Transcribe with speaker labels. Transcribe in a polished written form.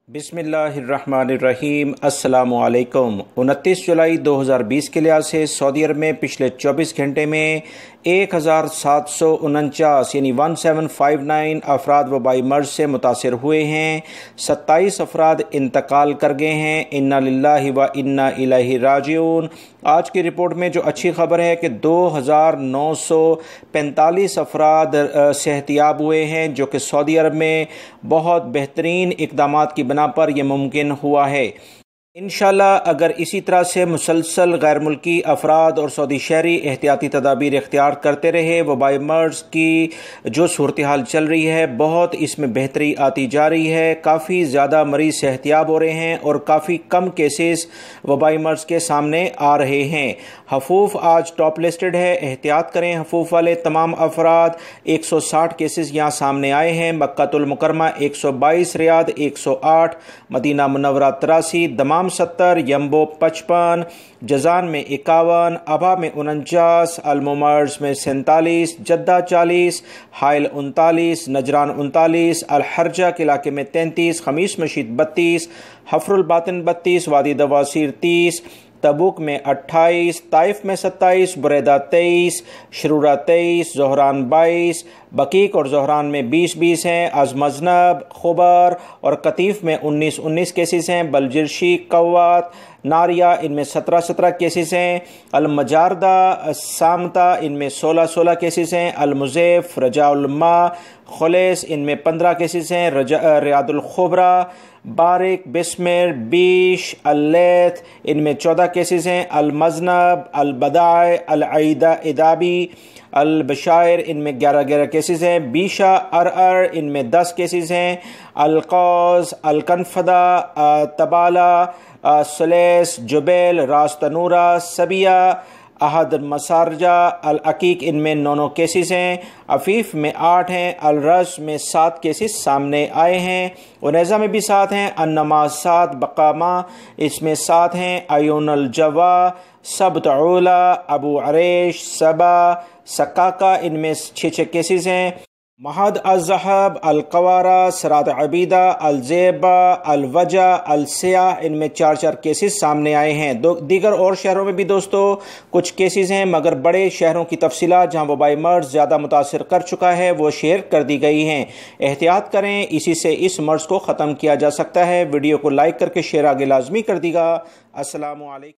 Speaker 1: بسم اللہ الرحمن الرحیم۔ السلام علیکم۔ 29 جولائی 2020 کے لحاظ سے سعودی عرب میں پچھلے 24 گھنٹے میں 1749 یعنی 1759 افراد وبائی مرض سے متاثر ہوئے ہیں، 27 افراد انتقال کر گئے ہیں۔ انا للہ و انا الیہ راجعون۔ آج کی رپورٹ میں جو اچھی خبر ہے کہ 2945 افراد صحت یاب ہوئے ہیں، جو کہ سعودی عرب میں بہت بہترین اقدامات کی بنا پر یہ ممکن ہوا ہے۔ انشاءاللہ اگر اسی طرح سے مسلسل غیر ملکی افراد اور سعودی شہری احتیاطی تدابیر اختیار کرتے رہے، وبائی مرض کی جو صورتحال چل رہی ہے بہت اس میں بہتری آتی جا رہی ہے۔ کافی زیادہ مریض صحتیاب ہو رہے ہیں اور کافی کم کیسز وبائی مرض کے سامنے آ رہے ہیں۔ حفوف آج ٹاپ لسٹڈ ہے، احتیاط کریں حفوف والے تمام افراد۔ 160 کیسز یہاں سامنے آئے ہیں۔ مکہ المکرمہ 122، ریاض 108، مدینہ منورہ 83، دمام 70، یمبو 55، جازان میں 51، ابھا میں 49، الممرز میں 47، جدہ 40، حائل 39، نجران 39، الحرجہ کے علاقے میں 33، خمیس مشید 32، حفر الباطن 32، وادی دواسیر 30، تبوک میں 28، طائف میں 27، بریدہ 23، شرورہ 23، زہران 22، بقیق اور زہران میں 20 ہیں، ازمزنب، خبر اور قطیف میں 19 کیسز ہیں، بلجرشی، قوات، ناریہ ان میں 17 کیسز ہیں، المجاردہ، سامتہ ان میں 16 کیسز ہیں، المزیف، رجاء الماء، خلیس ان میں 15 کیسز ہیں، ریاض الخبرہ، بارک، بسمر، بیش، اللیث ان میں 14 کیسز ہیں، المزنب، البدائع، العیدہ ادابی، البشائر ان میں 11 کیسز ہیں، بیشہ، ارعر ان میں 10 کیسز ہیں، القوز، الکنفدہ، تبالہ، سلیس، جبیل، راس تنورہ، سبیہ، احد مسارجہ، العقیق ان میں 9 کیسز ہیں، عفیف میں 8 ہیں، الرس میں 7 کیسز سامنے آئے ہیں، انیزہ میں بھی 7 ہیں، انما 7، بقامہ اس میں 7 ہیں، عیون الجوا، سبت عولا، ابو عریش، سبا، سکاکا ان میں 6 کیسز ہیں، مہد الذہب، القوارہ، سرات عبیدہ، الزیبہ، الوجہ، السیاح ان میں 4 کیسز سامنے آئے ہیں۔ دیگر اور شہروں میں بھی دوستو کچھ کیسز ہیں، مگر بڑے شہروں کی تفصیلات جہاں وبائی مرض زیادہ متاثر کر چکا ہے وہ شیئر کر دی گئی ہیں۔ احتیاط کریں، اسی سے اس مرض کو ختم کیا جا سکتا ہے۔ ویڈیو کو لائک کر کے شیئر آگے لازمی کر دیگا۔ السلام علیکم۔